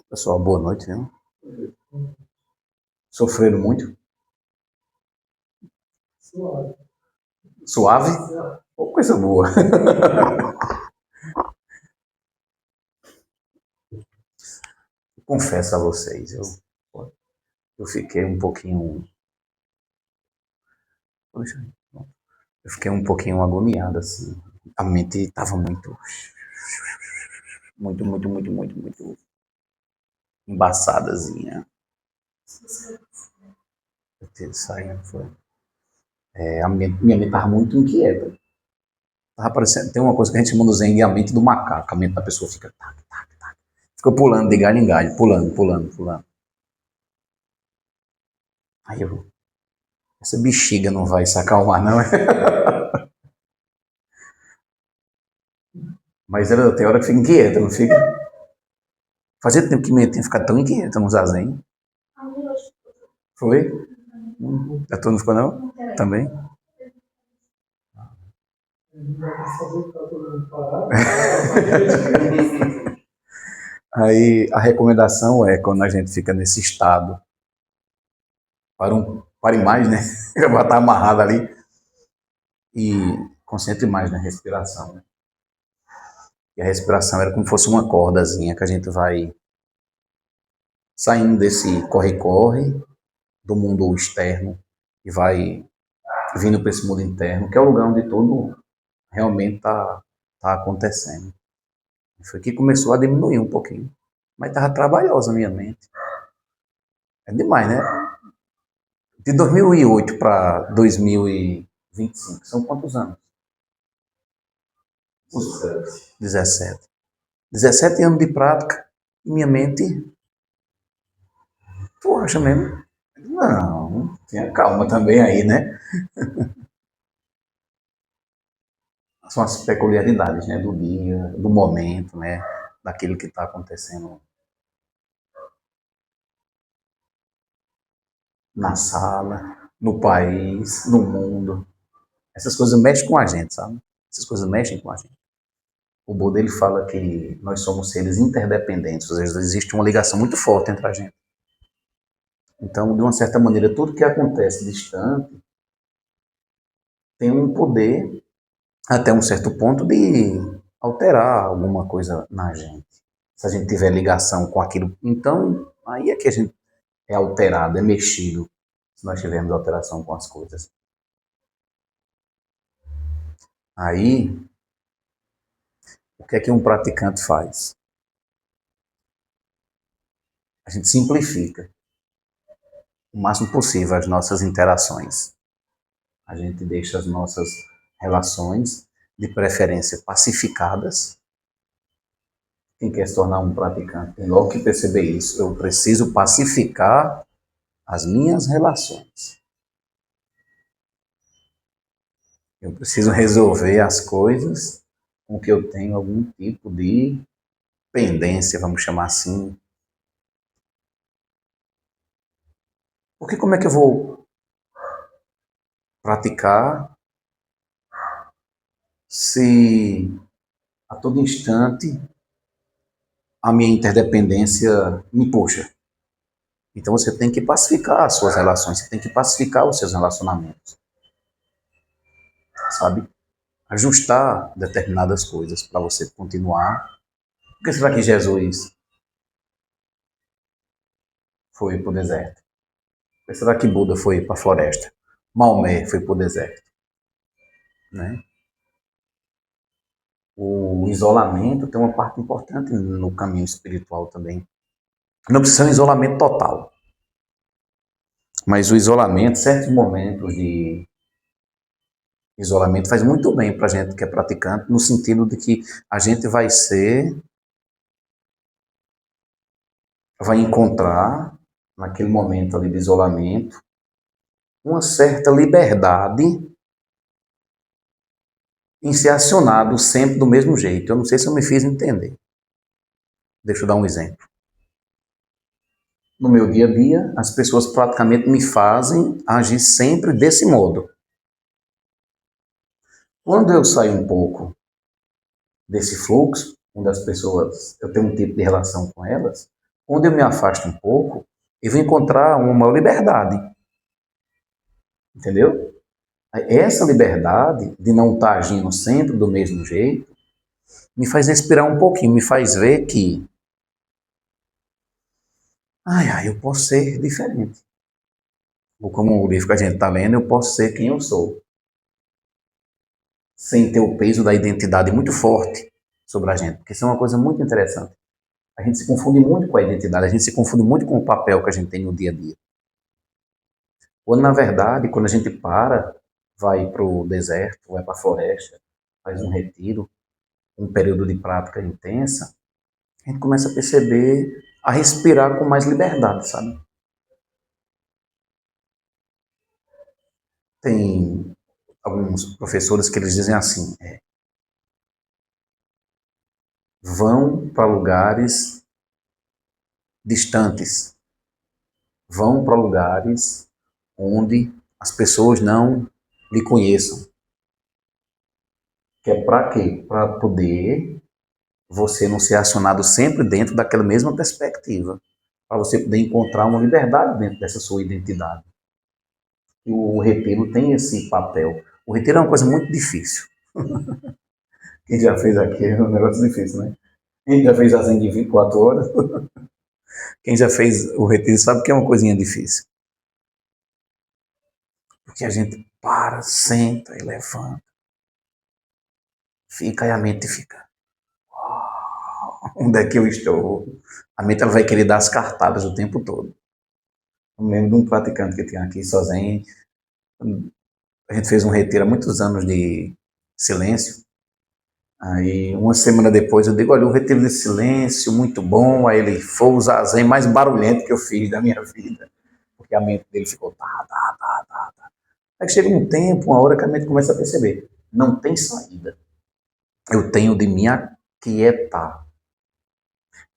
Pessoal, boa noite, viu? Sofreram muito? Suave? Oh, coisa boa. Confesso a vocês, eu fiquei um pouquinho. Poxa, eu fiquei um pouquinho agoniado, assim. A mente estava muito embaçadazinha. Isso aí foi. Minha mente estava muito inquieta. Tava parecendo, tem uma coisa que a gente chama no Zen de a mente do macaco. A mente da pessoa fica. Fica pulando de galho em galho, pulando. Aí eu, essa bexiga não vai se acalmar, não. Mas ela tem hora que fica inquieta, não fica? Fazia tempo que minha tinha ficado tão inquieta no zazen. Foi? A tua não ficou, não? Também? Aí a recomendação é, quando a gente fica nesse estado, pare mais, né? Vai estar amarrado ali e concentre mais na respiração. Né? E a respiração era como se fosse uma cordazinha que a gente vai saindo desse corre-corre do mundo externo e vai vindo para esse mundo interno, que é o lugar onde tudo realmente está acontecendo. Foi que começou a diminuir um pouquinho. Mas estava trabalhosa a minha mente. É demais, né? De 2008 para 2025, são quantos anos? 17. 17 anos de prática e minha mente, tu acha mesmo? Não, tenha calma também aí, né? São as peculiaridades, né, do dia, do momento, né, daquilo que está acontecendo na sala, no país, no mundo. Essas coisas mexem com a gente, sabe? Essas coisas mexem com a gente. O Buda ele fala que nós somos seres interdependentes, ou seja, existe uma ligação muito forte entre a gente. Então, de uma certa maneira, tudo que acontece distante tem um poder, até um certo ponto, de alterar alguma coisa na gente. Se a gente tiver ligação com aquilo, então aí é que a gente é alterado, é mexido, se nós tivermos alteração com as coisas. Aí, o que é que um praticante faz? A gente simplifica o máximo possível as nossas interações. A gente deixa as nossas relações, de preferência pacificadas. Quem quer se tornar um praticante tem logo que perceber isso. Eu preciso pacificar as minhas relações. Eu preciso resolver as coisas com que eu tenho algum tipo de pendência, vamos chamar assim. Porque como é que eu vou praticar se a todo instante a minha interdependência me puxa? Então você tem que pacificar as suas relações, você tem que pacificar os seus relacionamentos, sabe? Ajustar determinadas coisas para você continuar. Por que será que Jesus foi para o deserto? Por que será que Buda foi para a floresta? Maomé foi para o deserto, né? O isolamento tem uma parte importante no caminho espiritual também. Não precisa ser um isolamento total, mas o isolamento, certos momentos de isolamento faz muito bem para a gente que é praticante, no sentido de que a gente vai encontrar, naquele momento ali de isolamento, uma certa liberdade em ser acionado sempre do mesmo jeito. Eu não sei se eu me fiz entender. Deixa eu dar um exemplo. No meu dia a dia, as pessoas praticamente me fazem agir sempre desse modo. Quando eu saio um pouco desse fluxo, onde as pessoas, eu tenho um tipo de relação com elas, Quando eu me afasto um pouco, eu vou encontrar uma maior liberdade, entendeu? Essa liberdade de não estar agindo sempre do mesmo jeito me faz respirar um pouquinho, me faz ver que, eu posso ser diferente. Ou como o livro que a gente está lendo, eu posso ser quem eu sou, sem ter o peso da identidade muito forte sobre a gente, porque isso é uma coisa muito interessante. A gente se confunde muito com a identidade, a gente se confunde muito com o papel que a gente tem no dia a dia. Quando, na verdade, quando a gente vai para o deserto, vai para a floresta, faz um retiro, um período de prática intensa, a gente começa a perceber, a respirar com mais liberdade, sabe? Tem alguns professores que eles dizem assim, vão para lugares distantes, vão para lugares onde as pessoas não lhe conheçam. Que é para quê? Para poder você não ser acionado sempre dentro daquela mesma perspectiva, para você poder encontrar uma liberdade dentro dessa sua identidade. E o retiro tem esse papel. O retiro é uma coisa muito difícil. Quem já fez aqui é um negócio difícil, né? Quem já fez assim de 24 horas, quem já fez o retiro sabe que é uma coisinha difícil. Porque a gente para, senta e levanta. Fica e a mente fica. Onde é que eu estou? A mente ela vai querer dar as cartadas o tempo todo. Eu me lembro de um praticante que tinha aqui sozinho. A gente fez um retiro há muitos anos de silêncio. Aí, uma semana depois, eu digo, olha, o retiro de silêncio, muito bom. Aí ele foi o zazen mais barulhento que eu fiz da minha vida. Porque a mente dele ficou tá. Aí chega um tempo, uma hora que a mente começa a perceber, não tem saída. Eu tenho de me aquietar.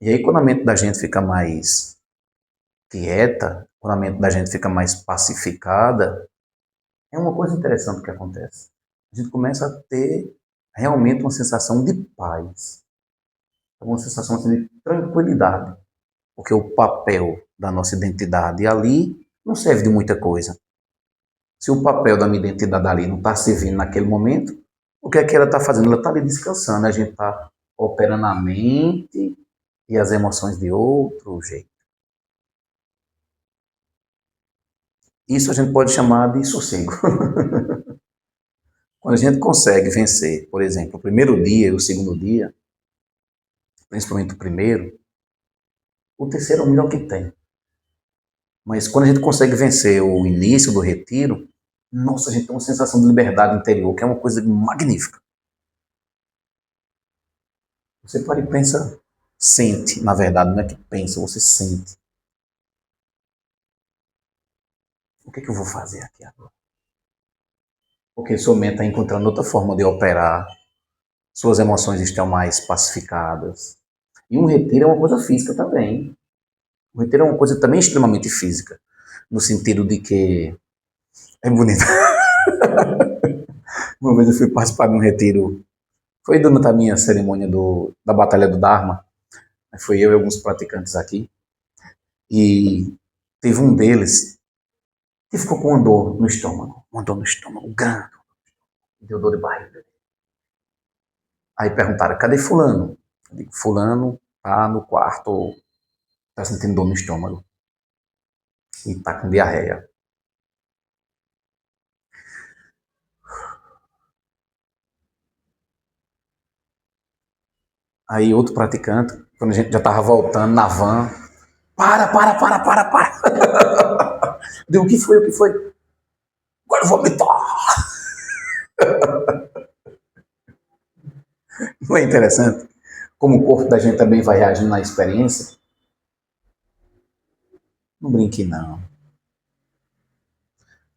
E aí, quando a mente da gente fica mais quieta, quando a mente da gente fica mais pacificada, é uma coisa interessante que acontece. A gente começa a ter realmente uma sensação de paz, uma sensação assim, de tranquilidade, porque o papel da nossa identidade ali não serve de muita coisa. Se o papel da minha identidade ali não está servindo naquele momento, o que é que ela está fazendo? Ela está ali descansando, a gente está operando a mente e as emoções de outro jeito. Isso a gente pode chamar de sossego. Quando a gente consegue vencer, por exemplo, o primeiro dia e o segundo dia, principalmente o primeiro, o terceiro é o melhor que tem. Mas quando a gente consegue vencer o início do retiro, nossa, a gente tem uma sensação de liberdade interior, que é uma coisa magnífica. Você para e pensa, sente, na verdade, não é que pensa, você sente. O que é que eu vou fazer aqui agora? Porque sua mente está encontrando outra forma de operar, suas emoções estão mais pacificadas. E um retiro é uma coisa física também. O retiro é uma coisa também extremamente física, no sentido de que é bonito. Uma vez eu fui participar de um retiro, foi durante a minha cerimônia da Batalha do Dharma, foi eu e alguns praticantes aqui, e teve um deles que ficou com uma dor no estômago grande, deu dor de barriga. Aí perguntaram, cadê fulano? Eu digo, fulano tá no quarto, tá sentindo dor no estômago e tá com diarreia. Aí outro praticante, quando a gente já estava voltando na van, para. Eu digo, o que foi? Agora eu vou vomitar. Não é interessante? Como o corpo da gente também vai reagindo na experiência? Não brinque não.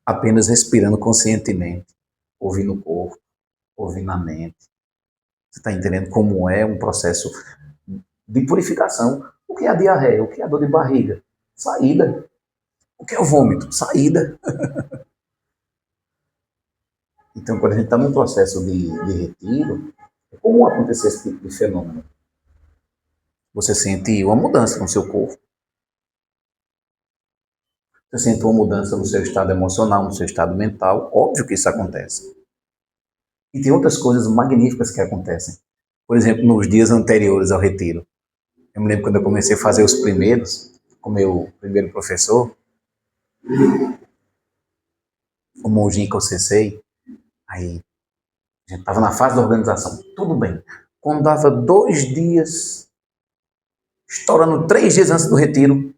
Apenas respirando conscientemente, ouvindo o corpo, ouvindo a mente. Você está entendendo como é um processo de purificação? O que é a diarreia? O que é a dor de barriga? Saída. O que é o vômito? Saída. Então, quando a gente está num processo de retiro, é comum acontecer esse tipo de fenômeno. Você sente uma mudança no seu corpo. Você sente uma mudança no seu estado emocional, no seu estado mental. Óbvio que isso acontece. E tem outras coisas magníficas que acontecem. Por exemplo, nos dias anteriores ao retiro. Eu me lembro quando eu comecei a fazer os primeiros, com o meu primeiro professor, o monjinho que eu cessei, aí a gente estava na fase da organização, tudo bem. Quando dava 2 dias, estourando 3 dias antes do retiro,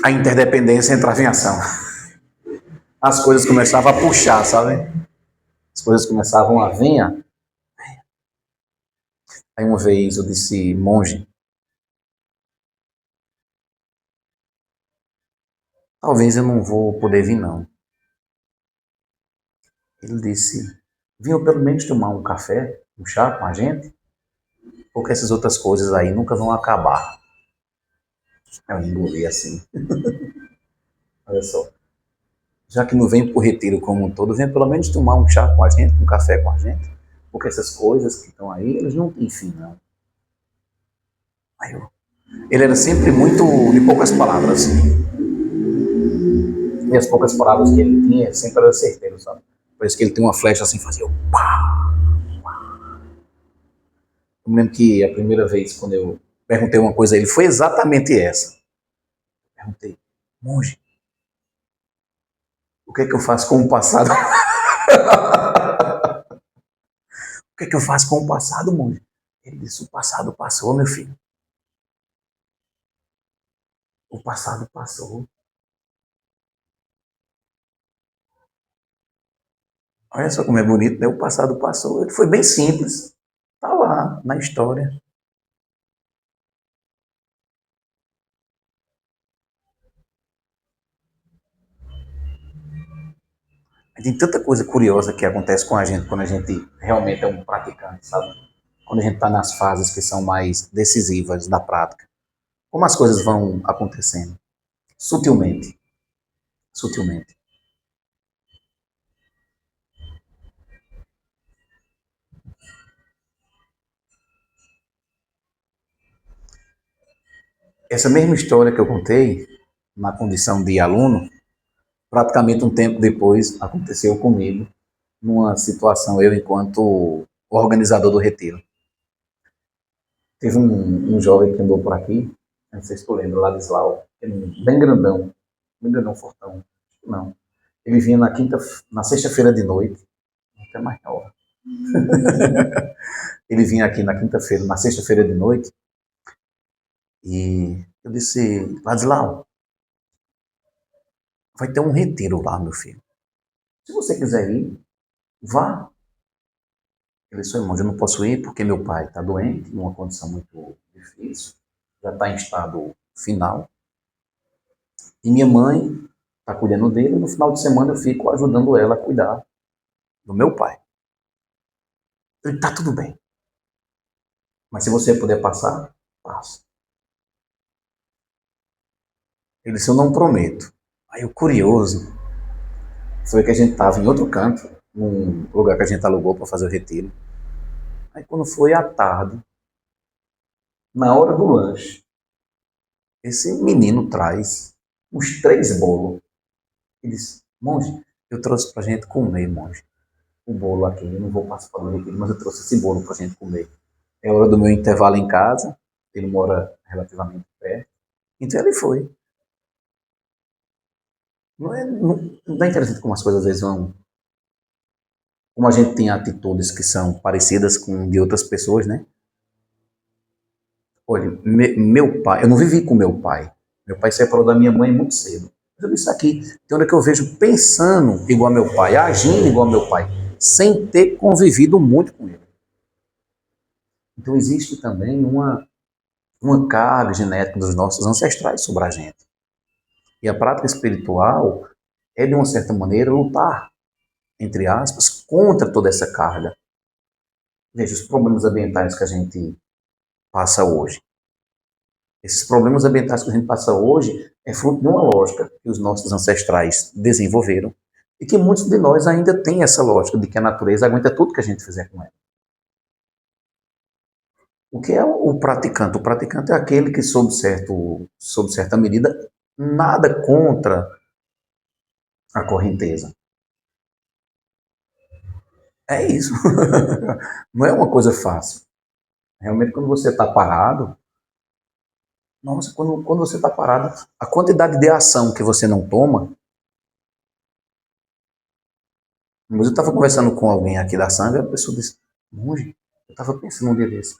a interdependência entrava em ação. As coisas começavam a puxar, sabe? As coisas começavam a vir. Aí uma vez eu disse, monge, talvez eu não vou poder vir não. Ele disse, vinha pelo menos tomar um café, um chá com a gente, porque essas outras coisas aí nunca vão acabar. Eu engoli assim. Olha só. Já que não vem para o retiro como um todo, vem pelo menos tomar um chá com a gente, um café com a gente, porque essas coisas que estão aí, eles não têm fim, não. Aí ele era sempre muito de poucas palavras. E as poucas palavras que ele tinha, sempre era certeiro, sabe? Parece que ele tem uma flecha assim, fazia pá. Eu me lembro que a primeira vez, quando eu perguntei uma coisa a ele, foi exatamente essa. Perguntei, monge, o que é que eu faço com o passado? O que é que eu faço com o passado, monge? Ele disse, o passado passou, meu filho. O passado passou. Olha só como é bonito, né? O passado passou. Ele foi bem simples. Está lá, na história. Tem tanta coisa curiosa que acontece com a gente quando a gente realmente é um praticante, sabe? Quando a gente está nas fases que são mais decisivas da prática. Como as coisas vão acontecendo. Sutilmente. Sutilmente. Essa mesma história que eu contei, na condição de aluno, praticamente um tempo depois aconteceu comigo, numa situação, eu enquanto organizador do retiro. Teve um jovem que andou por aqui, não sei se tu lembra, Ladislau, bem grandão, fortão. Não. Ele vinha na sexta-feira de noite, até mais nova. Ele vinha aqui na quinta-feira, na sexta-feira de noite, e eu disse, Ladislau, vai ter um retiro lá, meu filho. Se você quiser ir, vá. Ele disse, irmão, eu não posso ir porque meu pai está doente, numa condição muito difícil, já está em estado final. E minha mãe está cuidando dele, e no final de semana eu fico ajudando ela a cuidar do meu pai. Ele está tudo bem. Mas se você puder passar, passa. Ele disse, eu não prometo. Aí o curioso foi que a gente estava em outro canto, num lugar que a gente alugou para fazer o retiro. Aí quando foi à tarde, na hora do lanche, esse menino traz uns 3 bolos. E disse, monge, eu trouxe pra gente comer, monge. O bolo aqui, eu não vou participar do retiro, mas eu trouxe esse bolo pra gente comer. É hora do meu intervalo em casa, ele mora relativamente perto, então ele foi. Não é interessante como as coisas às vezes vão. Como a gente tem atitudes que são parecidas com de outras pessoas, né? Olha, meu pai, eu não vivi com meu pai. Meu pai separou da minha mãe muito cedo. Mas eu disse aqui, tem hora que eu vejo pensando igual a meu pai, agindo igual a meu pai, sem ter convivido muito com ele. Então existe também uma carga genética dos nossos ancestrais sobre a gente. E a prática espiritual é, de uma certa maneira, lutar, entre aspas, contra toda essa carga. Veja, os problemas ambientais que a gente passa hoje. Esses problemas ambientais que a gente passa hoje é fruto de uma lógica que os nossos ancestrais desenvolveram e que muitos de nós ainda têm essa lógica de que a natureza aguenta tudo que a gente fizer com ela. O que é o praticante? O praticante é aquele que, sob certa medida, nada contra a correnteza. É isso. Não é uma coisa fácil. Realmente, quando você está parado, nossa, quando você está parado, a quantidade de ação que você não toma. Mas eu estava conversando com alguém aqui da Sanga, a pessoa disse: monge, eu estava pensando um dia desse.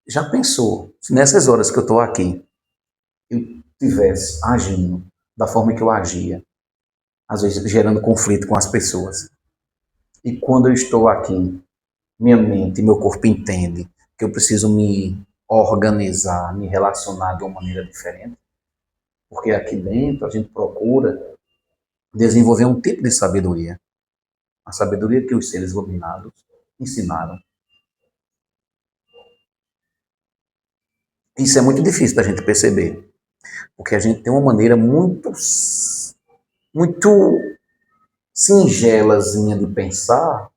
Já pensou, se nessas horas que eu estou aqui, eu estivesse agindo da forma que eu agia, às vezes gerando conflito com as pessoas, e quando eu estou aqui, minha mente e meu corpo entendem que eu preciso me organizar, me relacionar de uma maneira diferente, porque aqui dentro a gente procura desenvolver um tipo de sabedoria, a sabedoria que os seres iluminados ensinaram. Isso é muito difícil da gente perceber, porque a gente tem uma maneira muito singelazinha de pensar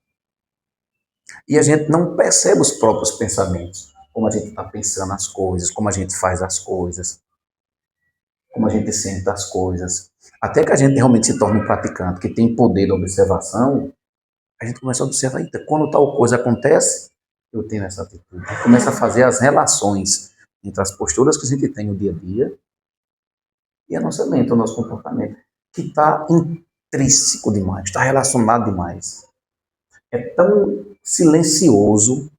e a gente não percebe os próprios pensamentos, como a gente está pensando as coisas, como a gente faz as coisas, como a gente sente as coisas. Até que a gente realmente se torne um praticante que tem poder de observação, a gente começa a observar, eita, quando tal coisa acontece, eu tenho essa atitude. E começa a fazer as relações entre as posturas que a gente tem no dia a dia e a nossa mente, o nosso comportamento, que está intrínseco demais, está relacionado demais. É tão silencioso,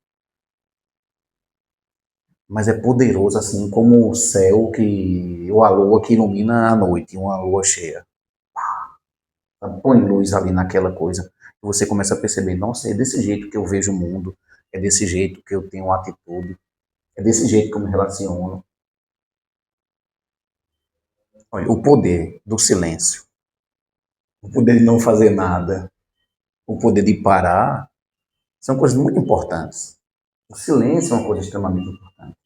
mas é poderoso assim como o céu que, ou a lua que ilumina a noite, uma lua cheia. Põe luz ali naquela coisa. E você começa a perceber, nossa, é desse jeito que eu vejo o mundo, é desse jeito que eu tenho atitude, é desse jeito que eu me relaciono. Olha, o poder do silêncio, o poder de não fazer nada, o poder de parar, são coisas muito importantes. O silêncio é uma coisa extremamente importante.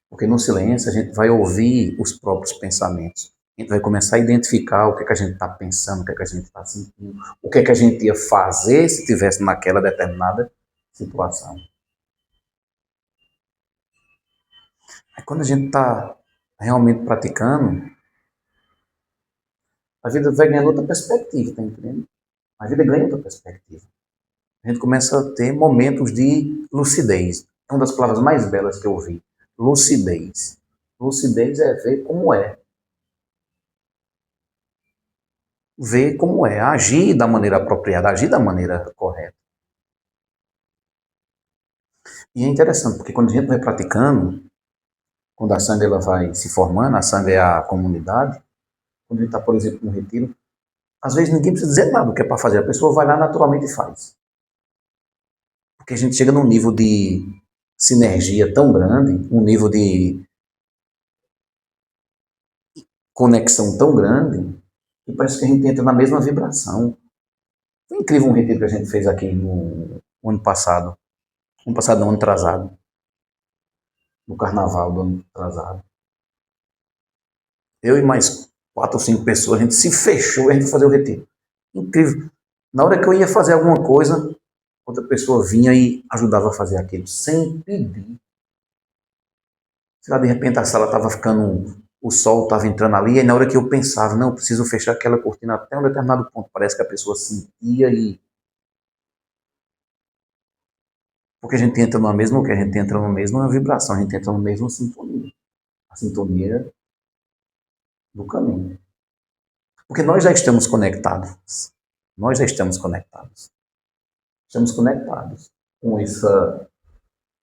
Porque no silêncio a gente vai ouvir os próprios pensamentos. A gente vai começar a identificar o que é que a gente está pensando, o que é que a gente está sentindo, o que é que a gente ia fazer se estivesse naquela determinada situação. Aí quando a gente está realmente praticando, a vida vai ganhando outra perspectiva, tá entendendo? A vida ganha outra perspectiva. A gente começa a ter momentos de lucidez. É uma das palavras mais belas que eu ouvi. Lucidez. Lucidez é ver como é. Ver como é. Agir da maneira apropriada, agir da maneira correta. E é interessante, porque quando a gente vai praticando, quando a Sangha ela vai se formando, a Sangha é a comunidade, quando a gente está, por exemplo, no retiro, às vezes ninguém precisa dizer nada do que é para fazer, a pessoa vai lá naturalmente e faz. Porque a gente chega num nível de sinergia tão grande, um nível de conexão tão grande, que parece que a gente entra na mesma vibração. Foi incrível um retiro que a gente fez aqui no ano passado. Ano passado não, ano atrasado. No carnaval do ano atrasado. Eu e mais 4 ou 5 pessoas, a gente se fechou e a gente fazer o retiro. Incrível. Na hora que eu ia fazer alguma coisa, outra pessoa vinha e ajudava a fazer aquilo, sem pedir. Sei lá, de repente a sala estava ficando, o sol estava entrando ali, e na hora que eu pensava, não, eu preciso fechar aquela cortina até um determinado ponto, parece que a pessoa sentia e... Porque a gente entra numa mesma, o que a gente entra numa mesma vibração, a gente entra numa mesma sintonia. A sintonia do caminho. Porque nós já estamos conectados. Nós já estamos conectados. Estamos conectados com essa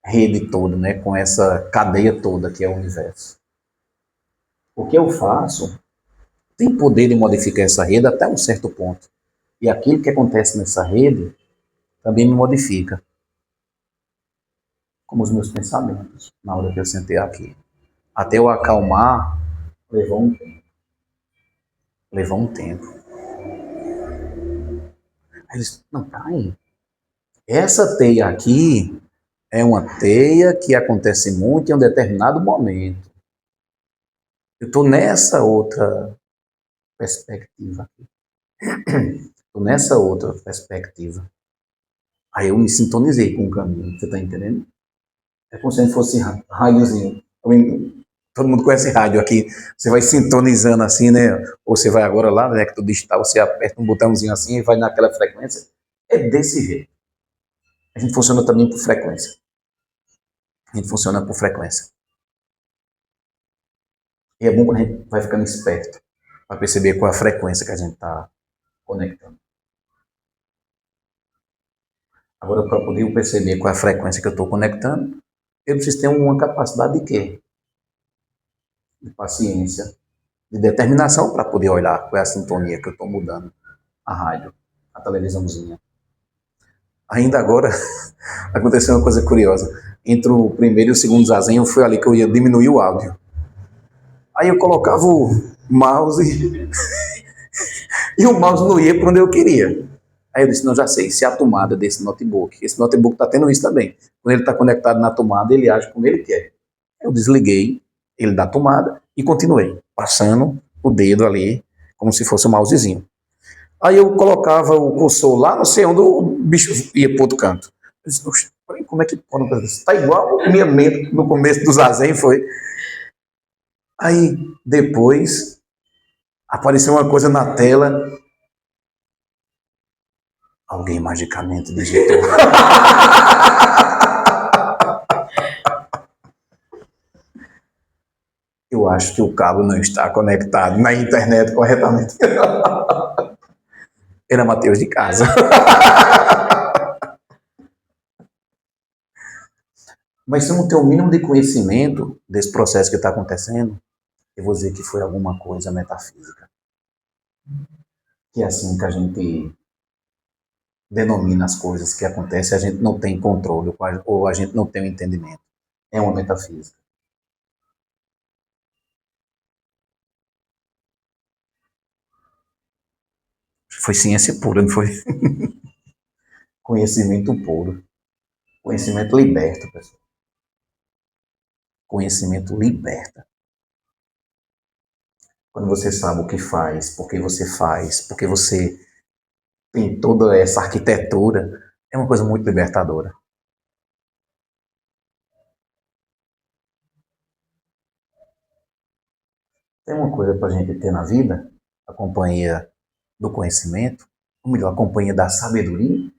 rede toda, né? Com essa cadeia toda que é o universo. O que eu faço tem poder de modificar essa rede até um certo ponto. E aquilo que acontece nessa rede também me modifica, como os meus pensamentos, na hora que eu sentei aqui. Até eu acalmar, levou um tempo. Levou um tempo. Aí eles, não, peraí. Essa teia aqui é uma teia que acontece muito em um determinado momento. Eu estou nessa outra perspectiva aqui. Tô nessa outra perspectiva. Aí eu me sintonizei com o caminho, você tá entendendo? É como se fosse rádiozinho. Todo mundo conhece rádio aqui. Você vai sintonizando assim, né? Ou você vai agora lá, né? Que tu digital, você aperta um botãozinho assim e vai naquela frequência. É desse jeito. A gente funciona também por frequência. A gente funciona por frequência. E é bom quando a gente vai ficando esperto para perceber qual é a frequência que a gente está conectando. Agora, para poder perceber qual é a frequência que eu estou conectando, eu preciso ter uma capacidade de quê? De paciência, de determinação para poder olhar qual é a sintonia que eu estou mudando. A rádio, a televisãozinha. Ainda agora, aconteceu uma coisa curiosa. Entre o primeiro e o segundo zazen, foi ali que eu ia diminuir o áudio. Aí eu colocava o mouse e o mouse não ia para onde eu queria. Aí eu disse, não, já sei, se é a tomada desse notebook. Esse notebook está tendo isso também. Quando ele está conectado na tomada, ele age como ele quer. Eu desliguei ele da tomada e continuei, passando o dedo ali, como se fosse um mousezinho. Aí eu colocava o cursor lá, não sei onde o bicho ia para outro canto. Eu disse, oxe, como é que pode? Está igual a minha mente no começo do zazen, foi. Aí depois apareceu uma coisa na tela. Alguém magicamente digitou. Eu acho que o cabo não está conectado na internet corretamente. Era Matheus de casa. Mas se eu não tenho o mínimo de conhecimento desse processo que está acontecendo, eu vou dizer que foi alguma coisa metafísica. Que é assim que a gente denomina as coisas que acontecem, a gente não tem controle ou a gente não tem o entendimento. É uma metafísica. Foi ciência pura, não foi? Conhecimento puro. Conhecimento liberta, pessoal. Conhecimento liberta. Quando você sabe o que faz, porque você tem toda essa arquitetura, é uma coisa muito libertadora. Tem uma coisa para a gente ter na vida, a companhia do conhecimento, ou melhor, a companhia da sabedoria.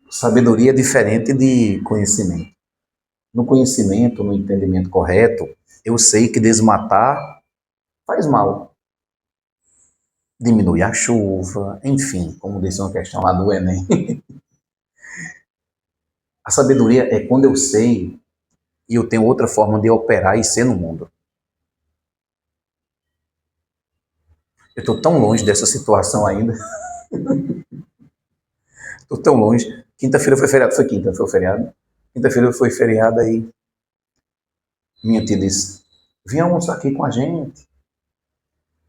Sabedoria é diferente de conhecimento. No conhecimento, no entendimento correto, eu sei que desmatar faz mal. Diminui a chuva, enfim, como disse uma questão lá do Enem. A sabedoria é quando eu sei e eu tenho outra forma de operar e ser no mundo. Eu estou tão longe dessa situação ainda. Estou tão longe. Quinta-feira foi feriado. Foi quinta, foi o feriado. Quinta-feira foi feriado aí. Minha tia disse, vem almoçar aqui com a gente.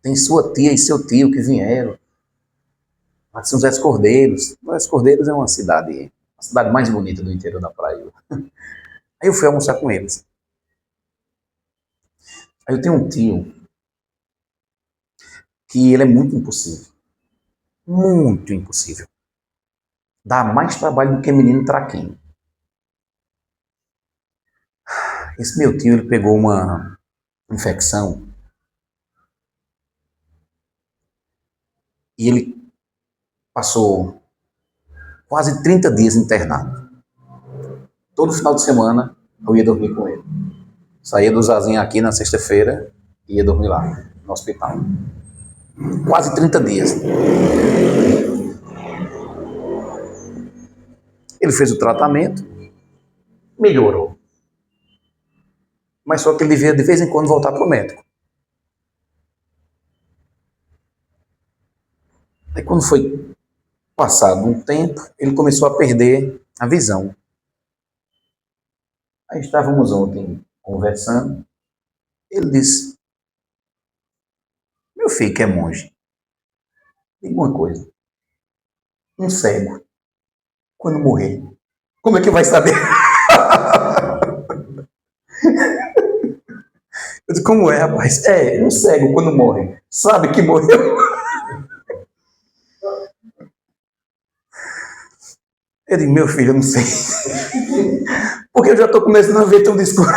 Tem sua tia e seu tio que vieram. Lá de São José dos Cordeiros. São José dos Cordeiros é uma cidade mais bonita do interior da Paraíba. Aí eu fui almoçar com eles. Aí eu tenho um tio que ele é muito impossível. Muito impossível. Dá mais trabalho do que menino traquinho. Esse meu tio, ele pegou uma infecção e ele passou quase 30 dias internado. Todo final de semana eu ia dormir com ele. Saía do Zazinho aqui na sexta-feira e ia dormir lá, no hospital. Quase 30 dias. Ele fez o tratamento, melhorou. Mas só que ele devia de vez em quando voltar para o médico. Aí quando foi passado um tempo, ele começou a perder a visão. Aí estávamos ontem conversando, ele disse, meu filho que é monge, diga uma coisa, um cego, quando morrer, como é que vai saber? Eu disse, como é, rapaz? É, um cego quando morre, sabe que morreu? Eu digo, meu filho, eu não sei. Porque eu já estou começando a ver teu discurso.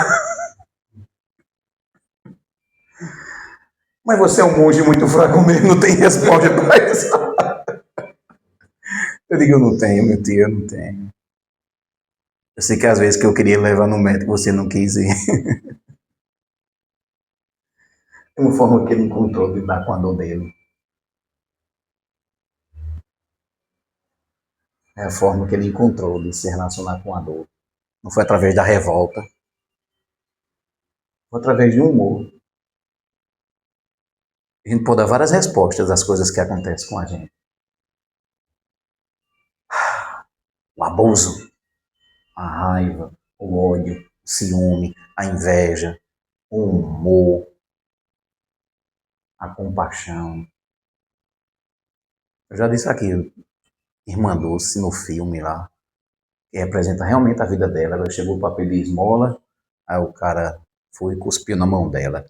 Mas você é um monge muito fraco mesmo, não tem resposta para isso. Eu digo, eu não tenho, meu tio, eu não tenho. Eu sei que às vezes que eu queria levar no médico, você não quis ir. Tem uma forma que ele encontrou de lidar com a dor dele. É a forma que ele encontrou de se relacionar com a dor. Não foi através da revolta, foi através de um humor. A gente pode dar várias respostas às coisas que acontecem com a gente. O abuso, a raiva, o ódio, o ciúme, a inveja, o humor, a compaixão. Eu já disse aqui, irmã Dulce, no filme lá, que representa realmente a vida dela. Ela chegou para pedir esmola, aí o cara foi e cuspiu na mão dela.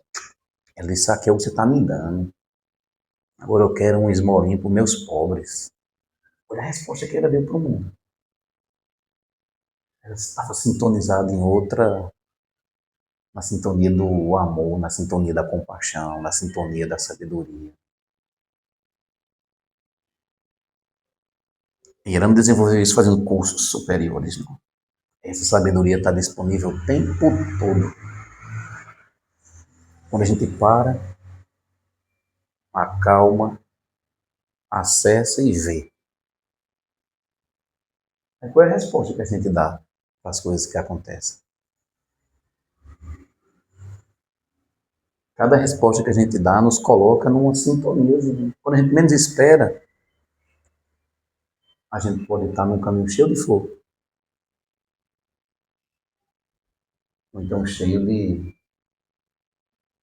Ela disse, aqui é o que você está me dando. Agora eu quero um esmolinho para os meus pobres. Olha a resposta que ela deu para o mundo. Ela estava sintonizada em outra, na sintonia do amor, na sintonia da compaixão, na sintonia da sabedoria. E ela me desenvolveu isso fazendo cursos superiores. Não? Essa sabedoria está disponível o tempo todo. Quando a gente para, acalma, acessa e vê. Qual é a resposta que a gente dá para as coisas que acontecem? Cada resposta que a gente dá nos coloca numa sintonia. Quando a gente menos espera, a gente pode estar num caminho cheio de flor. Ou então cheio de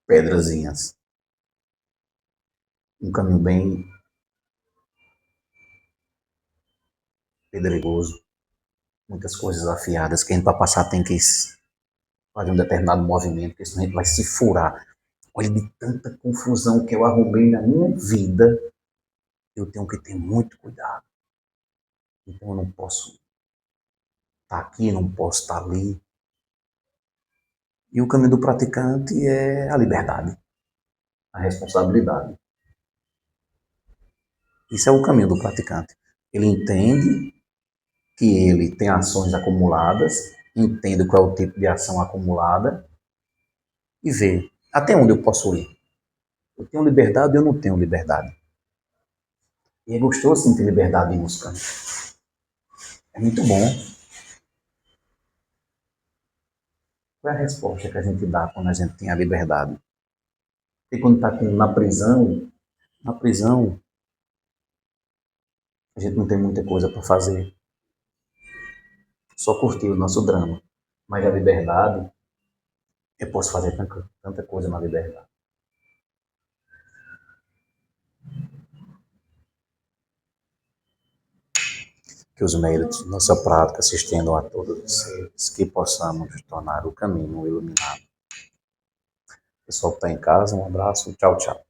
pedrazinhas. Um caminho bem pedregoso. Muitas coisas afiadas que a gente para passar tem que fazer um determinado movimento, porque senão a gente vai se furar. Olha, de tanta confusão que eu arrumei na minha vida, eu tenho que ter muito cuidado. Então eu não posso estar aqui, não posso estar ali. E o caminho do praticante é a liberdade, a responsabilidade. Isso é o caminho do praticante. Ele entende que ele tem ações acumuladas, entende qual é o tipo de ação acumulada e vê até onde eu posso ir. Eu tenho liberdade ou eu não tenho liberdade? E é gostoso sentir liberdade em música. É muito bom. Qual é a resposta que a gente dá quando a gente tem a liberdade? E quando está na prisão, a gente não tem muita coisa para fazer. Só curtir o nosso drama. Mas a liberdade, eu posso fazer tanta coisa na liberdade. Que os méritos de nossa prática se estendam a todos os seres, que possamos tornar o caminho iluminado. Pessoal que está em casa, um abraço, tchau, tchau.